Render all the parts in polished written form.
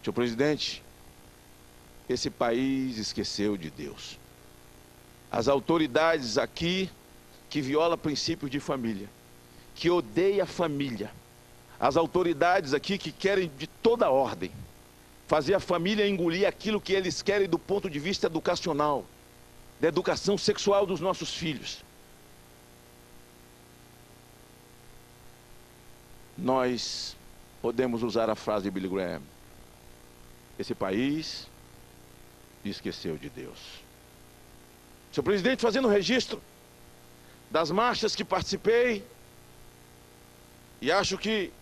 Senhor presidente, esse país esqueceu de Deus. As autoridades aqui que violam princípios de família, que odeiam a família. As autoridades aqui que querem de toda ordem fazer a família engolir aquilo que eles querem do ponto de vista educacional, da educação sexual dos nossos filhos. Nós podemos usar a frase de Billy Graham: esse país esqueceu de Deus. Senhor presidente, fazendo o registro das marchas que participei, e acho que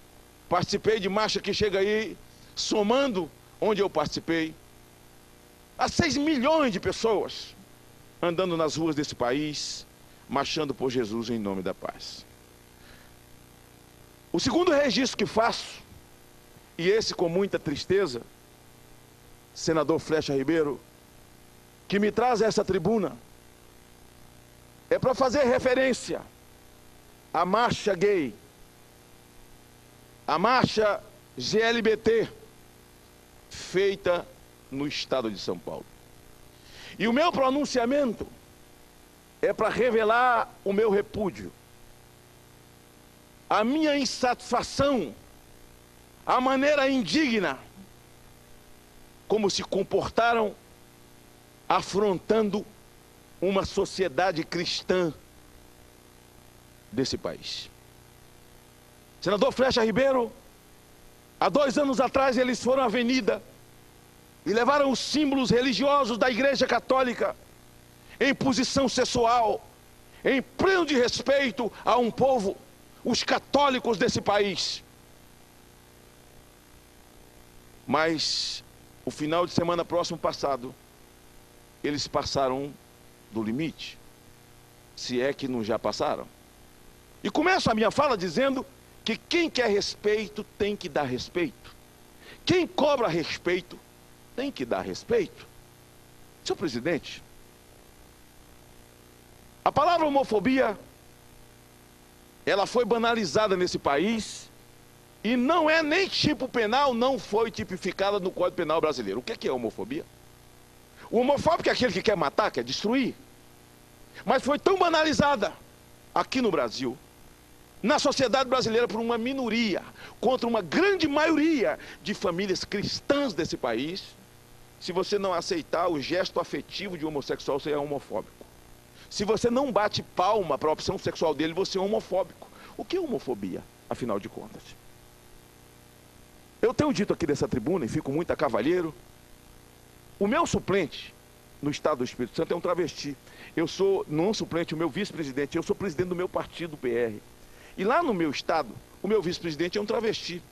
participei de marcha que chega aí, somando onde eu participei, há 6 milhões de pessoas andando nas ruas desse país, marchando por Jesus em nome da paz. O segundo registro que faço, e esse com muita tristeza, senador Flecha Ribeiro, que me traz a essa tribuna, é para fazer referência à marcha gay, à marcha GLBT, feita no estado de São Paulo. E o meu pronunciamento é para revelar o meu repúdio, a minha insatisfação, a maneira indigna como se comportaram afrontando uma sociedade cristã desse país. Senador Flecha Ribeiro, há 2 anos atrás eles foram à avenida e levaram os símbolos religiosos da Igreja Católica em posição sexual, em pleno de respeito a um povo, os católicos desse país. Mas o final de semana próximo passado, eles passaram do limite, se é que não já passaram. E começo a minha fala dizendo que quem quer respeito tem que dar respeito. Quem cobra respeito tem que dar respeito. Senhor presidente, a palavra homofobia, ela foi banalizada nesse país e não é nem tipo penal, não foi tipificada no Código Penal brasileiro. O que é homofobia? O homofóbico é aquele que quer matar, quer destruir. Mas foi tão banalizada aqui no Brasil, na sociedade brasileira, por uma minoria, contra uma grande maioria de famílias cristãs desse país. Se você não aceitar o gesto afetivo de um homossexual, você é homofóbico. Se você não bate palma para a opção sexual dele, você é homofóbico. O que é homofobia, afinal de contas? Eu tenho dito aqui dessa tribuna, e fico muito a cavalheiro, o meu suplente no estado do Espírito Santo é um travesti. Eu sou, não suplente, o meu vice-presidente, eu sou presidente do meu partido, PR. E lá no meu estado, o meu vice-presidente é um travesti,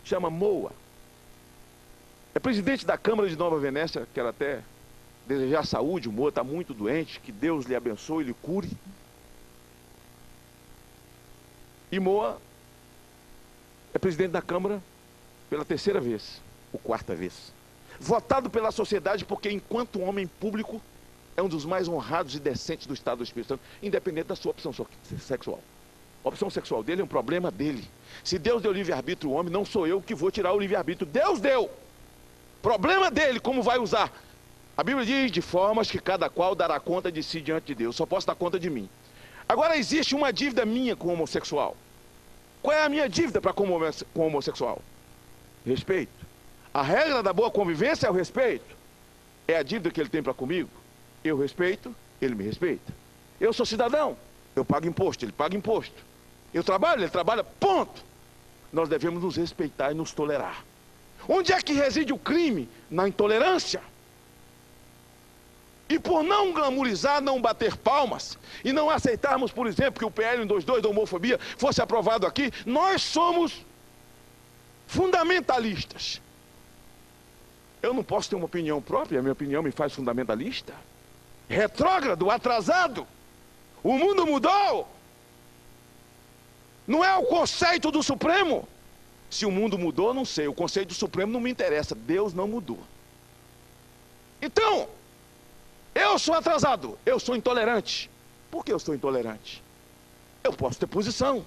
chama Moa. É presidente da Câmara de Nova Venécia, quero até desejar saúde, o Moa está muito doente, que Deus lhe abençoe e lhe cure. E Moa é presidente da Câmara pela 3ª vez, ou 4ª vez. Votado pela sociedade porque, enquanto homem público, é um dos mais honrados e decentes do estado do Espírito Santo, independente da sua opção sexual. A opção sexual dele é um problema dele. Se Deus deu livre-arbítrio ao homem, não sou eu que vou tirar o livre-arbítrio. Deus deu. Problema dele, como vai usar. A Bíblia diz, de formas que cada qual dará conta de si diante de Deus. Só posso dar conta de mim. Agora, existe uma dívida minha com o homossexual. Qual é a minha dívida para com o homossexual? Respeito. A regra da boa convivência é o respeito. É a dívida que ele tem para comigo. Eu respeito, ele me respeita. Eu sou cidadão, eu pago imposto, ele paga imposto. Eu trabalho, ele trabalha, ponto. Nós devemos nos respeitar e nos tolerar. Onde é que reside o crime? Na intolerância. E por não glamourizar, não bater palmas, e não aceitarmos, por exemplo, que o PL 122 da homofobia fosse aprovado aqui, nós somos fundamentalistas. Eu não posso ter uma opinião própria, a minha opinião me faz fundamentalista. Retrógrado, atrasado. O mundo mudou. Não é o conceito do Supremo. Se o mundo mudou, não sei. O conceito do Supremo não me interessa. Deus não mudou. Então, eu sou atrasado, eu sou intolerante. Por que eu sou intolerante? Eu posso ter posição.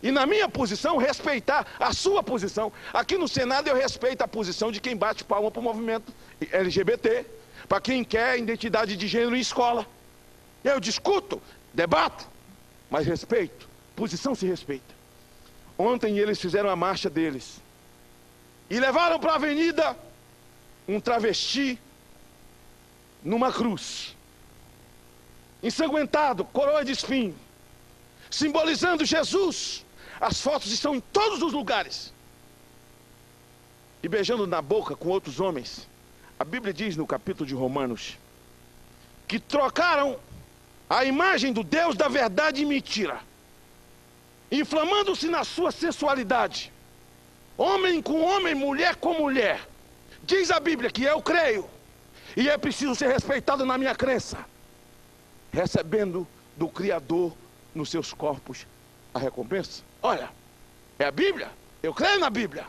E na minha posição, respeitar a sua posição. Aqui no Senado eu respeito a posição de quem bate palma para o movimento LGBT, para quem quer identidade de gênero em escola. Eu discuto, debato, mas respeito. Posição se respeita. Ontem eles fizeram a marcha deles e levaram para a avenida um travesti numa cruz, ensanguentado, coroa de espinho, simbolizando Jesus. As fotos estão em todos os lugares. E beijando na boca com outros homens. A Bíblia diz no capítulo de Romanos que trocaram a imagem do Deus da verdade em mentira, inflamando-se na sua sensualidade, homem com homem, mulher com mulher. Diz a Bíblia que eu creio, e é preciso ser respeitado na minha crença, recebendo do Criador nos seus corpos a recompensa. Olha, é a Bíblia, eu creio na Bíblia.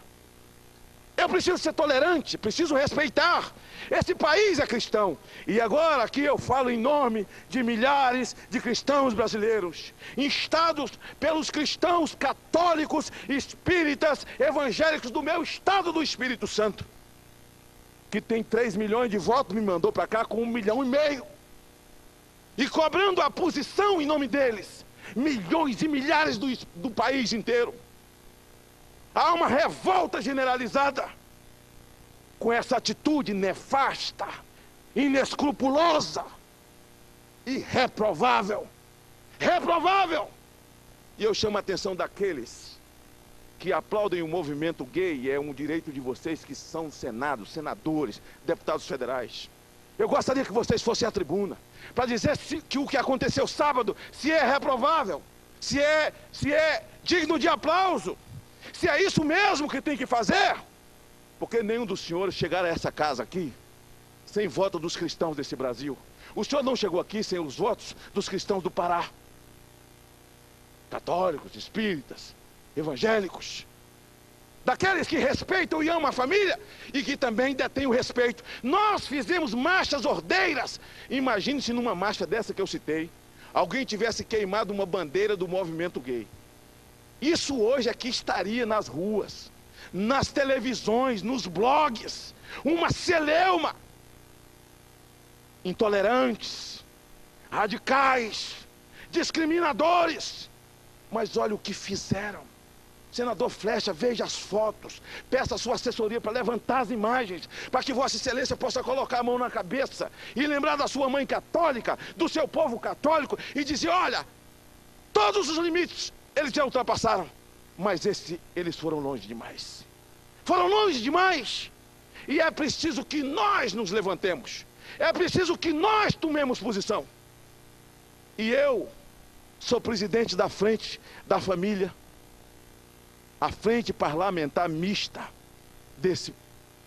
Eu preciso ser tolerante, preciso respeitar. Esse país é cristão. E agora aqui eu falo em nome de milhares de cristãos brasileiros, instados pelos cristãos católicos, espíritas, evangélicos do meu estado do Espírito Santo, que tem 3 milhões de votos, me mandou para cá com 1,5 milhão. E cobrando a posição em nome deles, milhões e milhares do país inteiro. Há uma revolta generalizada com essa atitude nefasta, inescrupulosa e reprovável. Reprovável! E eu chamo a atenção daqueles que aplaudem o movimento gay. É um direito de vocês que são senadores, deputados federais. Eu gostaria que vocês fossem à tribuna para dizer que o que aconteceu sábado, se é reprovável, se é digno de aplauso, se é isso mesmo que tem que fazer. Porque nenhum dos senhores chegaram a essa casa aqui sem voto dos cristãos desse Brasil. O senhor não chegou aqui sem os votos dos cristãos do Pará, católicos, espíritas, evangélicos, daqueles que respeitam e amam a família e que também detêm o respeito. Nós fizemos marchas ordeiras. Imagine se numa marcha dessa que eu citei, alguém tivesse queimado uma bandeira do movimento gay. Isso hoje aqui estaria nas ruas, nas televisões, nos blogs, uma celeuma. Intolerantes, radicais, discriminadores. Mas olha o que fizeram. Senador Flecha, veja as fotos, peça a sua assessoria para levantar as imagens, para que Vossa Excelência possa colocar a mão na cabeça e lembrar da sua mãe católica, do seu povo católico, e dizer: olha, todos os limites eles já ultrapassaram, mas eles foram longe demais. Foram longe demais. E é preciso que nós nos levantemos. É preciso que nós tomemos posição. E eu sou presidente da Frente da Família, a frente parlamentar mista desse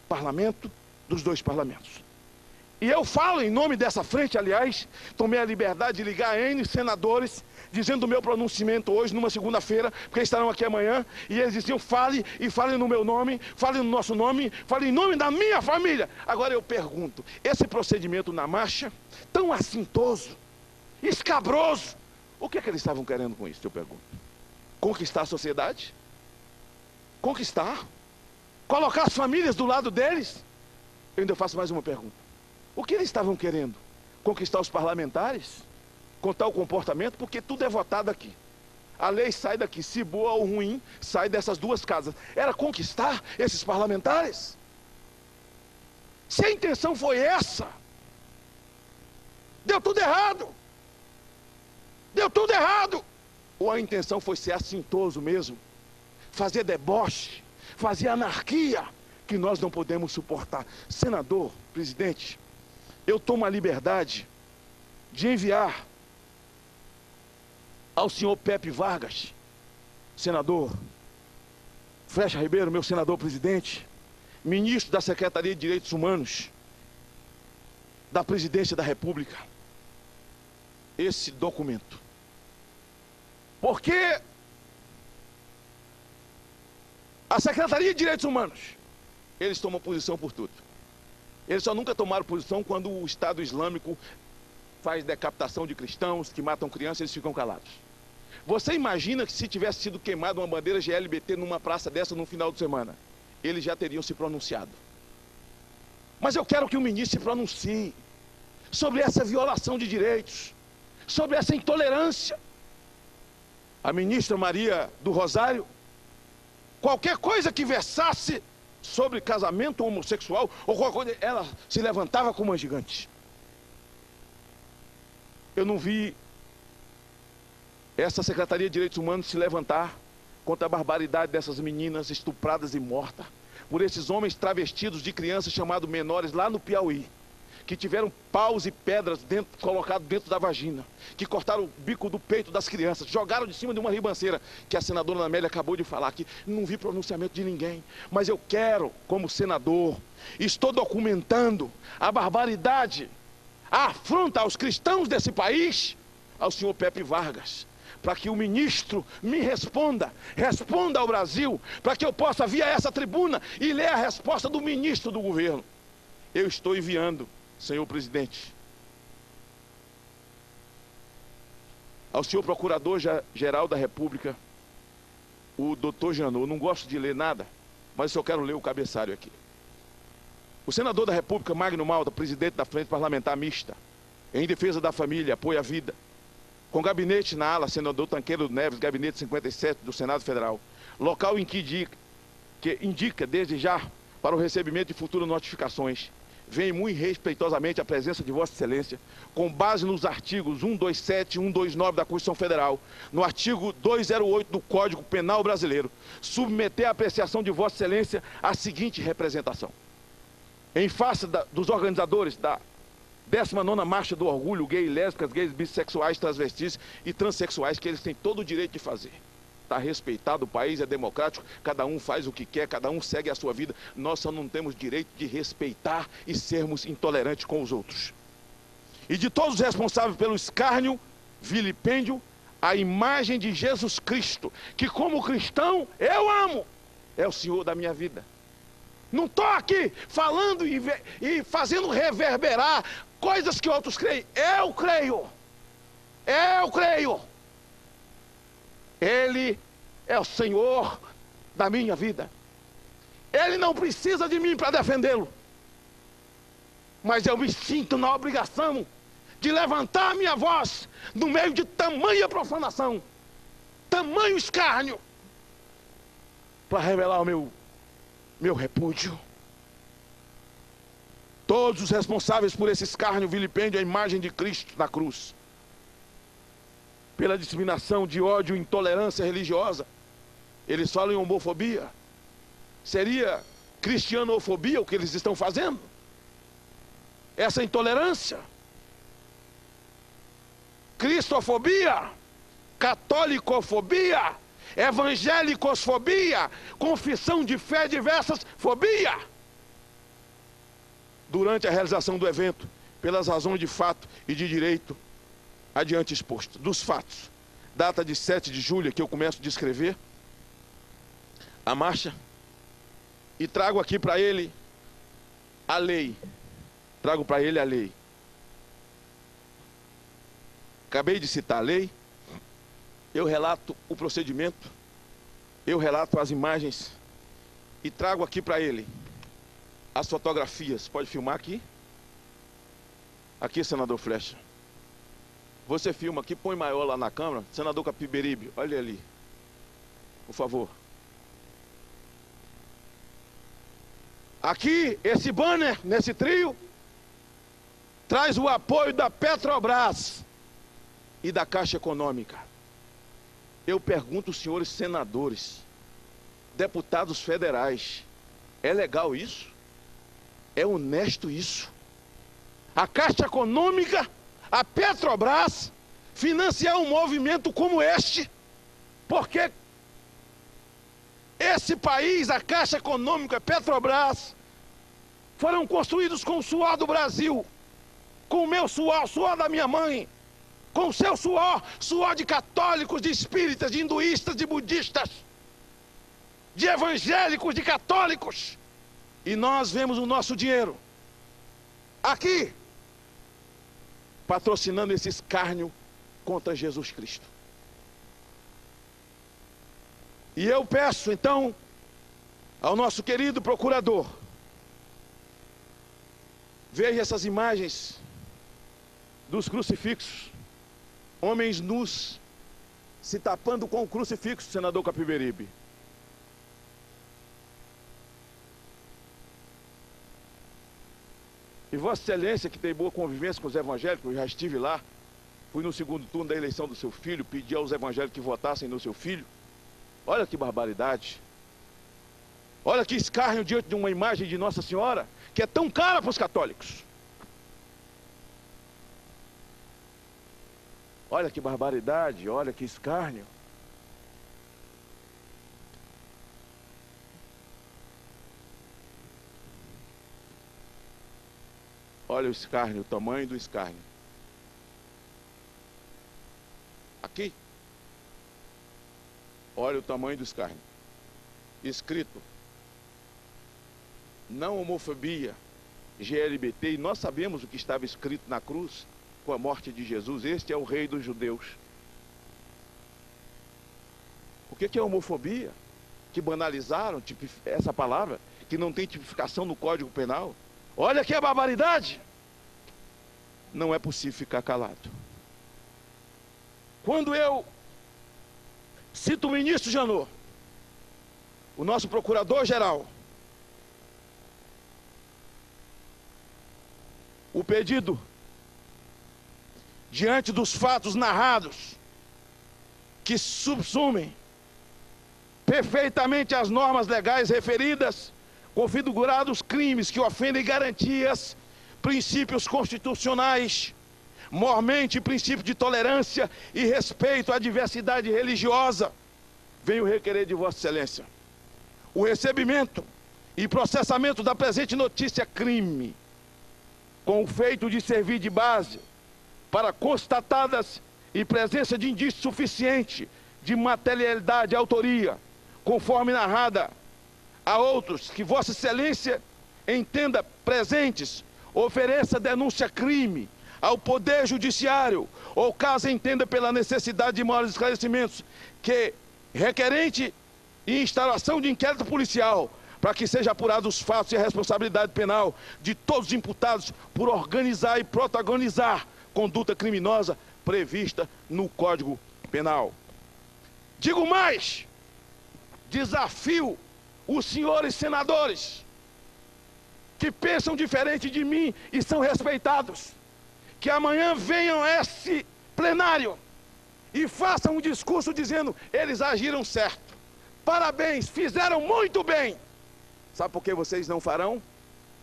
parlamento, dos dois parlamentos. E eu falo em nome dessa frente, aliás, tomei a liberdade de ligar a N senadores, dizendo o meu pronunciamento hoje, numa segunda-feira, porque estarão aqui amanhã, e eles diziam: fale, e fale no meu nome, fale no nosso nome, fale em nome da minha família. Agora eu pergunto, esse procedimento na marcha, tão assintoso, escabroso, o que é que eles estavam querendo com isso, eu pergunto? Conquistar a sociedade? Conquistar? Colocar as famílias do lado deles? Eu ainda faço mais uma pergunta. O que eles estavam querendo? Conquistar os parlamentares? Com tal comportamento? Porque tudo é votado aqui. A lei sai daqui, se boa ou ruim, sai dessas duas casas. Era conquistar esses parlamentares? Se a intenção foi essa, deu tudo errado. Deu tudo errado. Ou a intenção foi ser assintoso mesmo, fazer deboche, fazer anarquia, que nós não podemos suportar. Senador, presidente, eu tomo a liberdade de enviar ao senhor Pepe Vargas, senador Flecha Ribeiro, meu senador presidente, ministro da Secretaria de Direitos Humanos da Presidência da República, esse documento. Porque a Secretaria de Direitos Humanos, eles tomam posição por tudo. Eles só nunca tomaram posição quando o Estado Islâmico faz decapitação de cristãos, que matam crianças, eles ficam calados. Você imagina que se tivesse sido queimada uma bandeira GLBT numa praça dessa no final de semana, eles já teriam se pronunciado. Mas eu quero que o ministro se pronuncie sobre essa violação de direitos, sobre essa intolerância. A ministra Maria do Rosário, qualquer coisa que versasse sobre casamento homossexual ou qualquer coisa, ela se levantava como uma gigante. Eu não vi essa Secretaria de Direitos Humanos se levantar contra a barbaridade dessas meninas estupradas e mortas por esses homens travestidos de crianças chamados menores lá no Piauí, que tiveram paus e pedras colocados dentro da vagina, que cortaram o bico do peito das crianças, jogaram de cima de uma ribanceira, que a senadora Amélia acabou de falar aqui. Não vi pronunciamento de ninguém, mas eu quero, como senador, estou documentando a barbaridade, a afronta aos cristãos desse país, ao senhor Pepe Vargas, para que o ministro me responda ao Brasil, para que eu possa vir a essa tribuna e ler a resposta do ministro do governo. Eu estou enviando, senhor presidente, ao senhor procurador-geral da República, o doutor Janot. Eu não gosto de ler nada, mas eu quero ler o cabeçalho aqui. O senador da República, Magno Malta, presidente da Frente Parlamentar Mista, em defesa da família, apoio à vida, com gabinete na ala, senador Tanqueiro Neves, gabinete 57 do Senado Federal, local em que indica desde já para o recebimento de futuras notificações. Vem muito respeitosamente a presença de Vossa Excelência, com base nos artigos 127 e 129 da Constituição Federal, no artigo 208 do Código Penal Brasileiro, submeter à apreciação de Vossa Excelência a seguinte representação. Em face dos organizadores da 19ª Marcha do Orgulho, gay, lésbicas, gays, bissexuais, transvestis e transexuais, que eles têm todo o direito de fazer. Está respeitado, o país é democrático, cada um faz o que quer, cada um segue a sua vida. Nós só não temos direito de respeitar e sermos intolerantes com os outros. E de todos os responsáveis pelo escárnio, vilipêndio, a imagem de Jesus Cristo, que como cristão eu amo, é o Senhor da minha vida. Não estou aqui falando e fazendo reverberar coisas que outros creem. Eu creio. Eu creio. Ele é o Senhor da minha vida. Ele não precisa de mim para defendê-lo. Mas eu me sinto na obrigação de levantar a minha voz no meio de tamanha profanação, tamanho escárnio, para revelar o meu repúdio. Todos os responsáveis por esse escárnio, vilipêndio, a imagem de Cristo na cruz, pela disseminação de ódio e intolerância religiosa. Eles falam em homofobia. Seria cristianofobia o que eles estão fazendo? Essa intolerância? Cristofobia? Catolicofobia? Evangelicosfobia? Confissão de fé diversas? Fobia? Durante a realização do evento, pelas razões de fato e de direito adiante exposto. Dos fatos, data de 7 de julho, que eu começo a descrever a marcha, e trago aqui para ele a lei. Trago para ele a lei. Acabei de citar a lei, eu relato o procedimento, eu relato as imagens e trago aqui para ele as fotografias. Pode filmar aqui? Aqui, senador Flecha. Você filma aqui, põe maior lá na câmera. Senador Capiberibe, olha ali. Por favor. Aqui, esse banner, nesse trio, traz o apoio da Petrobras e da Caixa Econômica. Eu pergunto aos senhores senadores, deputados federais, é legal isso? É honesto isso? A Caixa Econômica, a Petrobras, financiar um movimento como este? Porque esse país, a Caixa Econômica, a Petrobras, foram construídos com o suor do Brasil, com o meu suor, o suor da minha mãe, com o seu suor, suor de católicos, de espíritas, de hinduístas, de budistas, de evangélicos, de católicos. E nós vemos o nosso dinheiro aqui, patrocinando esse escárnio contra Jesus Cristo. E eu peço, então, ao nosso querido procurador, veja essas imagens dos crucifixos, homens nus se tapando com o crucifixo, senador Capiberibe. E Vossa Excelência, que tem boa convivência com os evangélicos, eu já estive lá, fui no segundo turno da eleição do seu filho, pedi aos evangélicos que votassem no seu filho. Olha que barbaridade. Olha que escárnio diante de uma imagem de Nossa Senhora, que é tão cara para os católicos. Olha que barbaridade, olha que escárnio. Olha o escárnio, o tamanho do escárnio. Aqui. Olha o tamanho do escárnio. Escrito: não homofobia, GLBT. E nós sabemos o que estava escrito na cruz com a morte de Jesus. Este é o rei dos judeus. O que é homofobia? Que banalizaram essa palavra, que não tem tipificação no Código Penal. Olha que barbaridade. Não é possível ficar calado. Quando eu cito o ministro Janot, o nosso procurador-geral, o pedido diante dos fatos narrados que subsumem perfeitamente as normas legais referidas, configurados crimes que ofendem garantias, princípios constitucionais, mormente princípio de tolerância e respeito à diversidade religiosa, venho requerer de Vossa Excelência o recebimento e processamento da presente notícia crime, com o feito de servir de base para constatadas e presença de indício suficiente de materialidade e autoria, conforme narrada a outros que Vossa Excelência entenda presentes, ofereça denúncia crime ao Poder Judiciário, ou caso entenda pela necessidade de maiores esclarecimentos, que requerente e instalação de inquérito policial, para que seja apurado os fatos e a responsabilidade penal de todos os imputados por organizar e protagonizar conduta criminosa prevista no Código Penal. Digo mais, desafio os senhores senadores que pensam diferente de mim e são respeitados, que amanhã venham a esse plenário e façam um discurso dizendo: eles agiram certo, parabéns, fizeram muito bem. Sabe por que vocês não farão?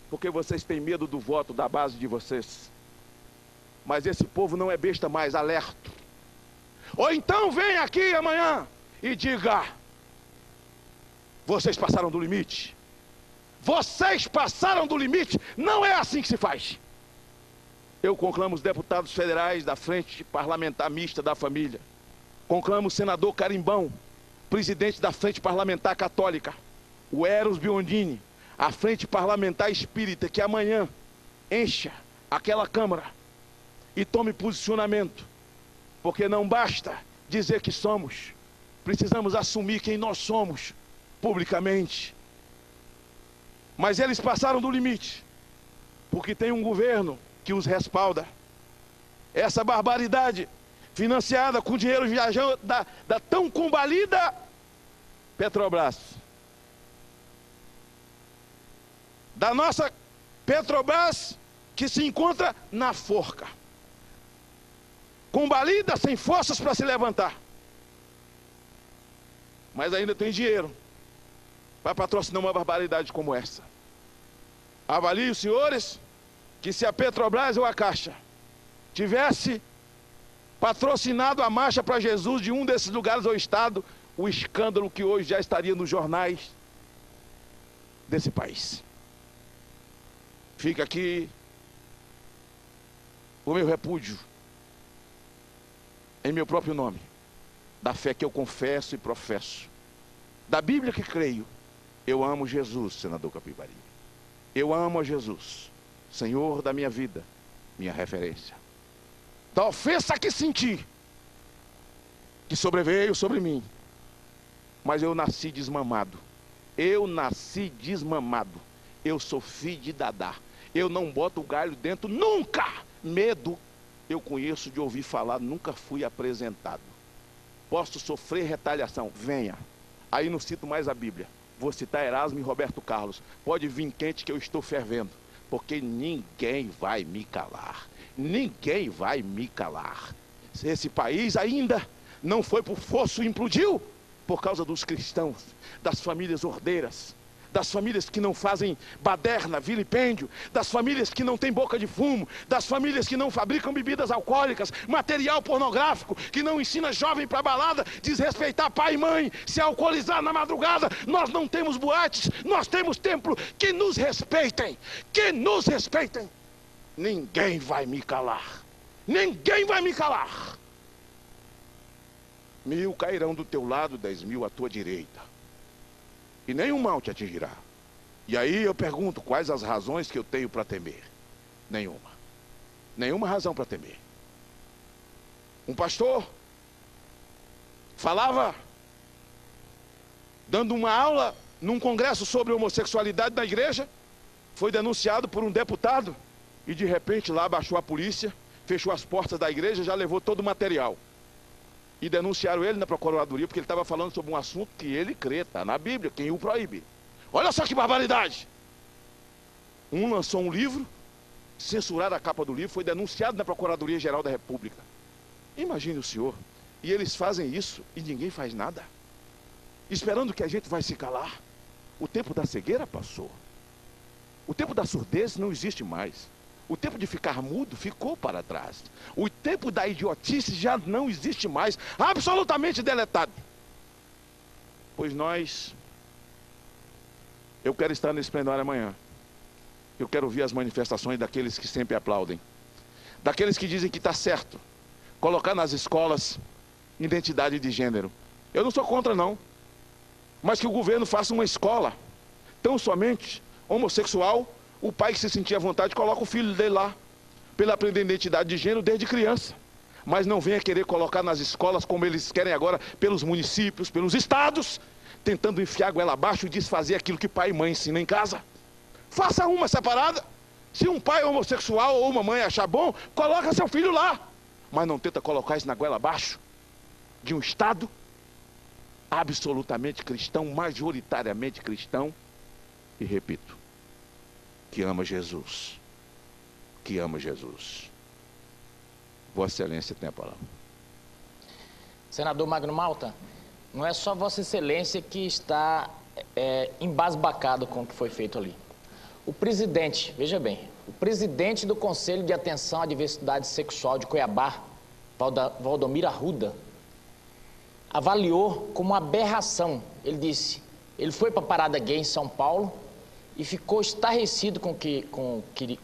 Porque vocês têm medo do voto da base de vocês. Mas esse povo não é besta mais, alerta. Ou então vem aqui amanhã e diga: vocês passaram do limite. Vocês passaram do limite. Não é assim que se faz. Eu conclamo os deputados federais da Frente Parlamentar Mista da Família. Conclamo o senador Carimbão, presidente da Frente Parlamentar Católica. O Eros Biondini, a Frente Parlamentar Espírita, que amanhã encha aquela Câmara e tome posicionamento. Porque não basta dizer que somos. Precisamos assumir quem nós somos publicamente. Mas eles passaram do limite, porque tem um governo que os respalda. Essa barbaridade, financiada com dinheiro viajando da tão combalida Petrobras. Da nossa Petrobras, que se encontra na forca. Combalida, sem forças para se levantar. Mas ainda tem dinheiro para patrocinar uma barbaridade como essa. Avaliem os senhores que se a Petrobras ou a Caixa tivesse patrocinado a Marcha para Jesus de um desses lugares ou estado, o escândalo que hoje já estaria nos jornais desse país. Fica aqui o meu repúdio, em meu próprio nome, da fé que eu confesso e professo, da Bíblia que creio. Eu amo Jesus, senador Capiberibe. Eu amo a Jesus, Senhor da minha vida, minha referência. Da ofensa que senti, que sobreveio sobre mim, mas eu nasci desmamado. Eu nasci desmamado. Eu sou filho de Dadá. Eu não boto o galho dentro nunca. Medo eu conheço de ouvir falar, nunca fui apresentado. Posso sofrer retaliação, venha. Aí não cito mais a Bíblia. Vou citar Erasmo e Roberto Carlos. Pode vir quente que eu estou fervendo, porque ninguém vai me calar. Ninguém vai me calar. Esse país ainda não foi por fosso e implodiu por causa dos cristãos, das famílias ordeiras, das famílias que não fazem baderna, vilipêndio, das famílias que não têm boca de fumo, das famílias que não fabricam bebidas alcoólicas, material pornográfico, que não ensina jovem para balada, desrespeitar pai e mãe, se alcoolizar na madrugada. Nós não temos boates, nós temos templo. Que nos respeitem, que nos respeitem. Ninguém vai me calar, ninguém vai me calar. 1000 cairão do teu lado, 10.000 à tua direita, e nenhum mal te atingirá. E aí eu pergunto, quais as razões que eu tenho para temer? Nenhuma. Nenhuma razão para temer. Um pastor falava, dando uma aula num congresso sobre homossexualidade na igreja, foi denunciado por um deputado, e de repente lá baixou a polícia, fechou as portas da igreja, já levou todo o material. E denunciaram ele na procuradoria, porque ele estava falando sobre um assunto que ele crê, está na Bíblia, quem o proíbe. Olha só que barbaridade. Um lançou um livro, censuraram a capa do livro, foi denunciado na Procuradoria Geral da República. Imagine o senhor, e eles fazem isso e ninguém faz nada, esperando que a gente vai se calar. O tempo da cegueira passou. O tempo da surdez não existe mais. O tempo de ficar mudo ficou para trás. O tempo da idiotice já não existe mais, absolutamente deletado. Pois eu quero estar nesse plenário amanhã. Eu quero ouvir as manifestações daqueles que sempre aplaudem, daqueles que dizem que está certo colocar nas escolas identidade de gênero. Eu não sou contra não, mas que o governo faça uma escola tão somente homossexual. O pai que se sentir à vontade coloca o filho dele lá, para ele aprender identidade de gênero desde criança. Mas não venha querer colocar nas escolas, como eles querem agora, pelos municípios, pelos estados, tentando enfiar a goela abaixo e desfazer aquilo que pai e mãe ensinam em casa. Faça uma separada. Se um pai homossexual ou uma mãe achar bom, coloca seu filho lá. Mas não tenta colocar isso na goela abaixo de um estado absolutamente cristão, majoritariamente cristão, e repito, que ama Jesus, que ama Jesus. Vossa Excelência tem a palavra. Senador Magno Malta, não é só Vossa Excelência que está embasbacado com o que foi feito ali. O presidente, veja bem, o presidente do Conselho de Atenção à Diversidade Sexual de Cuiabá, Valdomiro Arruda, avaliou como uma aberração. Ele disse, ele foi para a parada gay em São Paulo e ficou estarrecido com o que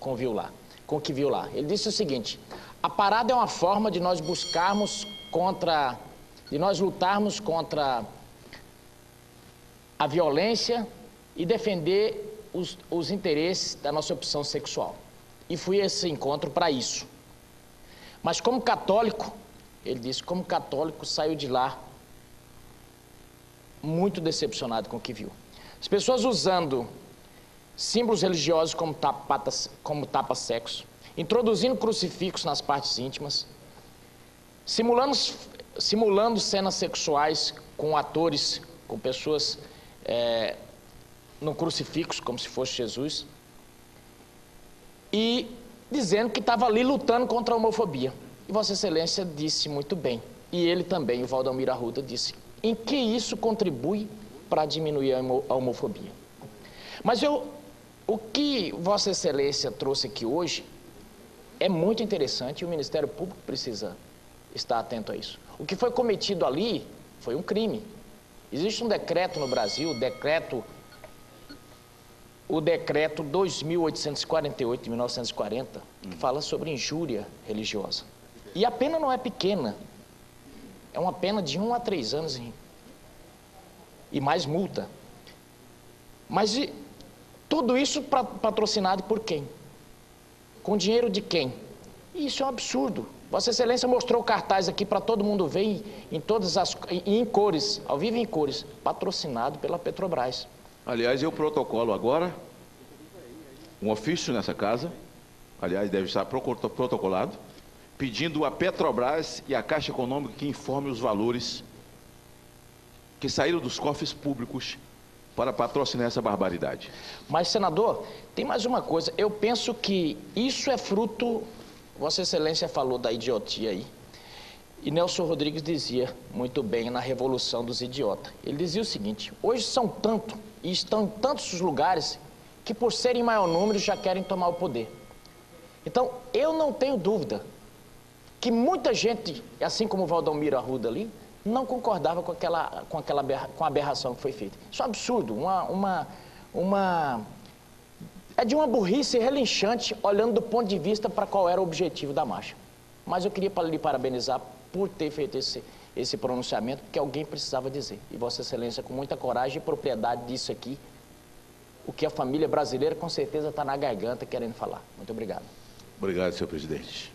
viu lá. Ele disse o seguinte: a parada é uma forma de nós lutarmos contra a violência e defender os interesses da nossa opção sexual. E fui a esse encontro para isso. Mas como católico, ele disse, como católico, saiu de lá muito decepcionado com o que viu. As pessoas usando símbolos religiosos como tapa-sexo, introduzindo crucifixos nas partes íntimas, simulando cenas sexuais com atores, com pessoas no crucifixo, como se fosse Jesus, e dizendo que estava ali lutando contra a homofobia. E Vossa Excelência disse muito bem, e ele também, o Valdomiro Arruda, disse, em que isso contribui para diminuir a homofobia. Mas o que Vossa Excelência trouxe aqui hoje é muito interessante e o Ministério Público precisa estar atento a isso. O que foi cometido ali foi um crime. Existe um decreto no Brasil, o decreto 2.848 de 1940, que fala sobre injúria religiosa. E a pena não é pequena. É uma pena de 1 a 3 anos e mais multa. Mas tudo isso patrocinado por quem? Com dinheiro de quem? E isso é um absurdo. Vossa Excelência mostrou o cartaz aqui para todo mundo ver em cores, ao vivo em cores, patrocinado pela Petrobras. Aliás, eu protocolo agora um ofício nessa casa, aliás, deve estar protocolado, pedindo à Petrobras e à Caixa Econômica que informe os valores que saíram dos cofres públicos para patrocinar essa barbaridade. Mas, senador, tem mais uma coisa. Eu penso que isso é fruto... Vossa Excelência falou da idiotia aí. E Nelson Rodrigues dizia muito bem na Revolução dos Idiotas. Ele dizia o seguinte: hoje são tanto e estão em tantos lugares que, por serem maior número, já querem tomar o poder. Então, eu não tenho dúvida que muita gente, assim como o Valdomiro Arruda ali, não concordava com a aberração que foi feita. Isso é um absurdo, é de uma burrice relinchante, olhando do ponto de vista para qual era o objetivo da marcha. Mas eu queria lhe parabenizar por ter feito esse pronunciamento, porque alguém precisava dizer. E Vossa Excelência, com muita coragem e propriedade disso aqui, o que a família brasileira com certeza está na garganta querendo falar. Muito obrigado. Obrigado, senhor presidente.